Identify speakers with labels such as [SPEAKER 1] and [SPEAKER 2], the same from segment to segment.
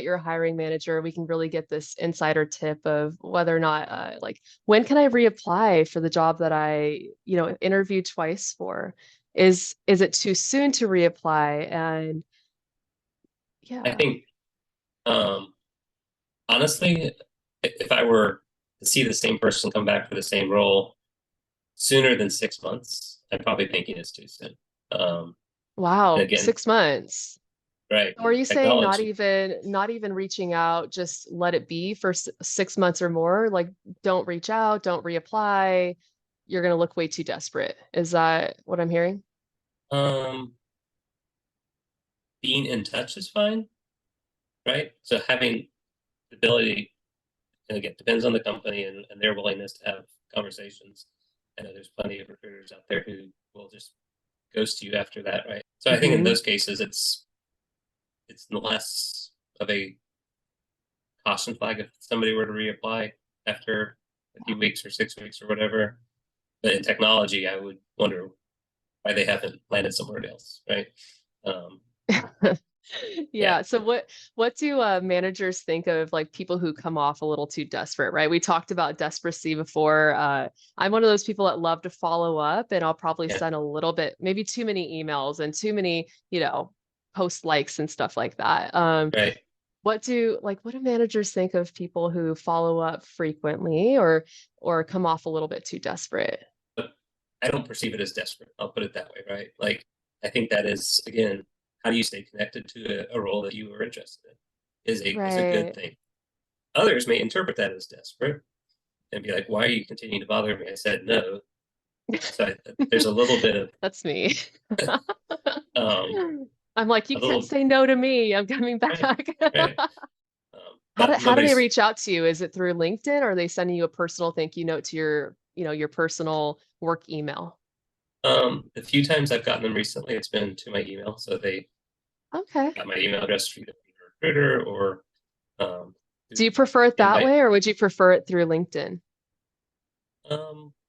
[SPEAKER 1] you're a hiring manager, we can really get this insider tip of whether or not, like, when can I reapply for the job that I, interviewed twice for? Is it too soon to reapply? And
[SPEAKER 2] I
[SPEAKER 1] yeah.
[SPEAKER 2] think, um, honestly, if I were to see the same person come back for the same role sooner than 6 months, I'm probably thinking it's too soon. Um, and
[SPEAKER 1] Wow,
[SPEAKER 2] again,
[SPEAKER 1] 6 months.
[SPEAKER 2] right,
[SPEAKER 1] So are you saying
[SPEAKER 2] technology.
[SPEAKER 1] not even reaching out, just let it be for 6 months or more? Like, don't reach out, don't reapply. You're gonna look way too desperate. Is that what I'm hearing?
[SPEAKER 2] Um, Being in touch is fine, right? So having the ability, and again, depends on the company and their willingness to have conversations. I know there's plenty of recruiters out there who will just ghost you after that, right? So I think in
[SPEAKER 1] Hmm.
[SPEAKER 2] those cases, it's less of a caution flag if somebody were to reapply after a few weeks or 6 weeks or whatever. But in technology, I would wonder why they haven't landed somewhere else, right? Um, yeah,
[SPEAKER 1] Yeah. So what do managers think of like people who come off a little too desperate, right? We talked about desperacy before. I'm one of those people that love to follow up, and I'll probably
[SPEAKER 2] yeah,
[SPEAKER 1] send a little bit, maybe too many emails and too many, post likes and stuff like that.
[SPEAKER 2] right.
[SPEAKER 1] What do managers think of people who follow up frequently or come off a little bit too desperate?
[SPEAKER 2] But I don't perceive it as desperate. I'll put it that way, right? Like, I think that is, again, how do you stay connected to a role that you were interested in is a good
[SPEAKER 1] Right.
[SPEAKER 2] thing. Others may interpret that as desperate and be like, why are you continuing to bother me? I said no. So there's a little bit of,
[SPEAKER 1] That's me.
[SPEAKER 2] um,
[SPEAKER 1] I'm like, you
[SPEAKER 2] a
[SPEAKER 1] can't
[SPEAKER 2] little,
[SPEAKER 1] say no to me. I'm coming
[SPEAKER 2] right,
[SPEAKER 1] back.
[SPEAKER 2] right.
[SPEAKER 1] How do
[SPEAKER 2] But
[SPEAKER 1] how do they
[SPEAKER 2] nobody's,
[SPEAKER 1] reach out to you? Is it through LinkedIn or are they sending you a personal thank you note to your personal work email?
[SPEAKER 2] the few times I've gotten them recently, it's been to my email. So they
[SPEAKER 1] Okay.
[SPEAKER 2] got my email address either from the recruiter or
[SPEAKER 1] Do
[SPEAKER 2] through
[SPEAKER 1] you prefer it that
[SPEAKER 2] invite.
[SPEAKER 1] way or would you prefer it through LinkedIn?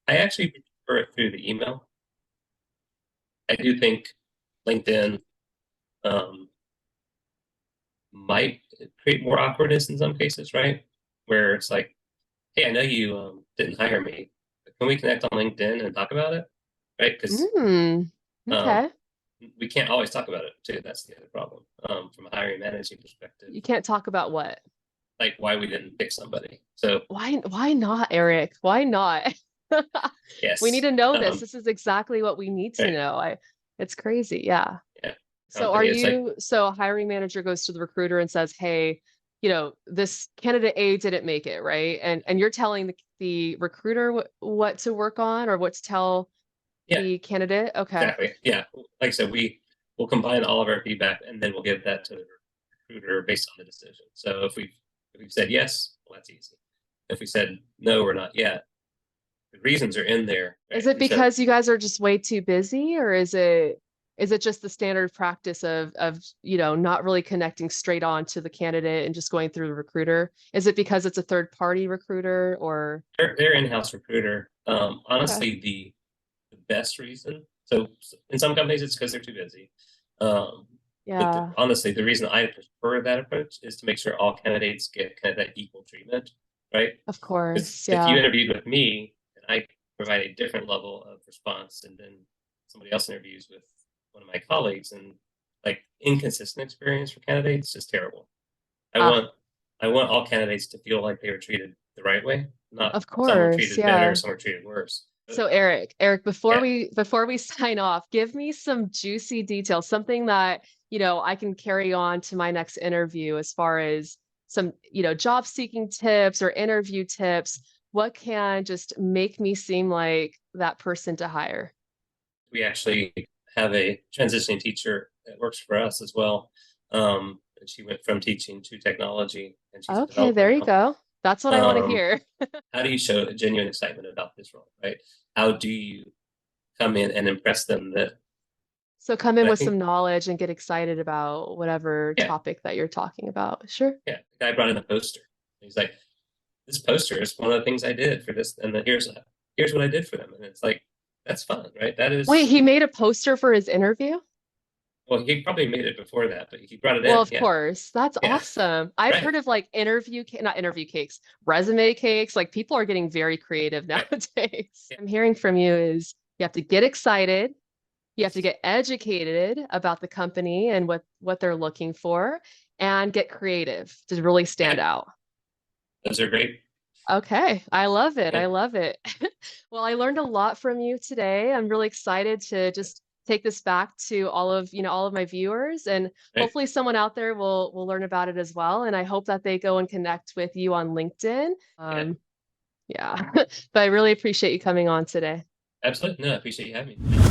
[SPEAKER 2] I actually prefer it through the email. I do think LinkedIn um, might create more awkwardness in some cases, right? Where it's like, hey, I know you didn't hire me, but can we connect on LinkedIn and talk about it? Right? Because
[SPEAKER 1] Mm,
[SPEAKER 2] um,
[SPEAKER 1] okay.
[SPEAKER 2] we can't always talk about it too. That's the other problem from a hiring managing perspective,
[SPEAKER 1] You can't talk about what?
[SPEAKER 2] like why we didn't pick somebody. So
[SPEAKER 1] Why not, Eric? Why not? We need
[SPEAKER 2] yes,
[SPEAKER 1] to know this. This is exactly what we need to
[SPEAKER 2] right,
[SPEAKER 1] know. It's crazy. Yeah.
[SPEAKER 2] yeah,
[SPEAKER 1] So
[SPEAKER 2] company. It's like,
[SPEAKER 1] so a hiring manager goes to the recruiter and says, "Hey, this candidate A didn't make it, right?" And you're telling the recruiter what to work on or what to tell
[SPEAKER 2] yeah,
[SPEAKER 1] the candidate. Okay.
[SPEAKER 2] exactly, yeah. Like I said, we will combine all of our feedback and then we'll give that to the recruiter based on the decision. So if we've said yes, well, that's easy. If we said no or not yet, the reasons are in there,
[SPEAKER 1] Is
[SPEAKER 2] right?
[SPEAKER 1] it
[SPEAKER 2] We said,
[SPEAKER 1] because you guys are just way too busy, or is it just the standard practice of not really connecting straight on to the candidate and just going through the recruiter? Is it because it's a third party recruiter or
[SPEAKER 2] their in-house recruiter.
[SPEAKER 1] okay.
[SPEAKER 2] Honestly, the best reason. So in some companies, it's because they're too busy. Um, but
[SPEAKER 1] Yeah,
[SPEAKER 2] honestly, the reason I prefer that approach is to make sure all candidates get kind of that equal treatment, right?
[SPEAKER 1] of
[SPEAKER 2] Because
[SPEAKER 1] course.
[SPEAKER 2] if you
[SPEAKER 1] Yeah.
[SPEAKER 2] interviewed with me and I provide a different level of response, and then somebody else interviews with one of my colleagues, and like inconsistent experience for candidates is terrible. I
[SPEAKER 1] Ah,
[SPEAKER 2] want I want all candidates to feel like they were treated the right way, not
[SPEAKER 1] of
[SPEAKER 2] some were
[SPEAKER 1] course.
[SPEAKER 2] treated better,
[SPEAKER 1] Yeah.
[SPEAKER 2] some were treated worse. But
[SPEAKER 1] So Eric, before
[SPEAKER 2] yeah,
[SPEAKER 1] we sign off, give me some juicy details, something that, I can carry on to my next interview as far as some, job seeking tips or interview tips. What can just make me seem like that person to hire?
[SPEAKER 2] we actually have a transitioning teacher that works for us as well. And she went from teaching to technology, and she's a
[SPEAKER 1] Okay,
[SPEAKER 2] developer
[SPEAKER 1] there you
[SPEAKER 2] now.
[SPEAKER 1] go. That's what I want to
[SPEAKER 2] Um,
[SPEAKER 1] hear.
[SPEAKER 2] how do you show a genuine excitement about this role, right? How do you come in and impress them that
[SPEAKER 1] So come in
[SPEAKER 2] I
[SPEAKER 1] with
[SPEAKER 2] think,
[SPEAKER 1] some knowledge and get excited about whatever
[SPEAKER 2] yeah,
[SPEAKER 1] topic that you're talking about. Sure.
[SPEAKER 2] yeah. The guy brought in a poster. He's like, this poster is one of the things I did for this, and then here's what I did for them, and it's like that's fun, right? That
[SPEAKER 1] Wait,
[SPEAKER 2] is,
[SPEAKER 1] he made a poster for his interview?
[SPEAKER 2] Well, he probably made it before that, but he brought it
[SPEAKER 1] Well,
[SPEAKER 2] in.
[SPEAKER 1] of
[SPEAKER 2] Yeah.
[SPEAKER 1] course. That's
[SPEAKER 2] Yeah.
[SPEAKER 1] awesome. I've
[SPEAKER 2] Right.
[SPEAKER 1] heard of like not interview cakes, resume cakes. Like people are getting very creative
[SPEAKER 2] Right.
[SPEAKER 1] nowadays.
[SPEAKER 2] Yeah.
[SPEAKER 1] I'm hearing from you is you have to get excited, you have to get educated about the company and what they're looking for, and get creative to really stand
[SPEAKER 2] Yeah.
[SPEAKER 1] out.
[SPEAKER 2] Those are great.
[SPEAKER 1] Okay, I love it.
[SPEAKER 2] Yeah.
[SPEAKER 1] I love it. Well, I learned a lot from you today. I'm really excited to just take this back to all of my viewers, and
[SPEAKER 2] Right.
[SPEAKER 1] hopefully someone out there will learn about it as well. And I hope that they go and connect with you on LinkedIn.
[SPEAKER 2] Yeah.
[SPEAKER 1] Yeah. But I really appreciate you coming on today.
[SPEAKER 2] Absolutely. No, I appreciate you having me.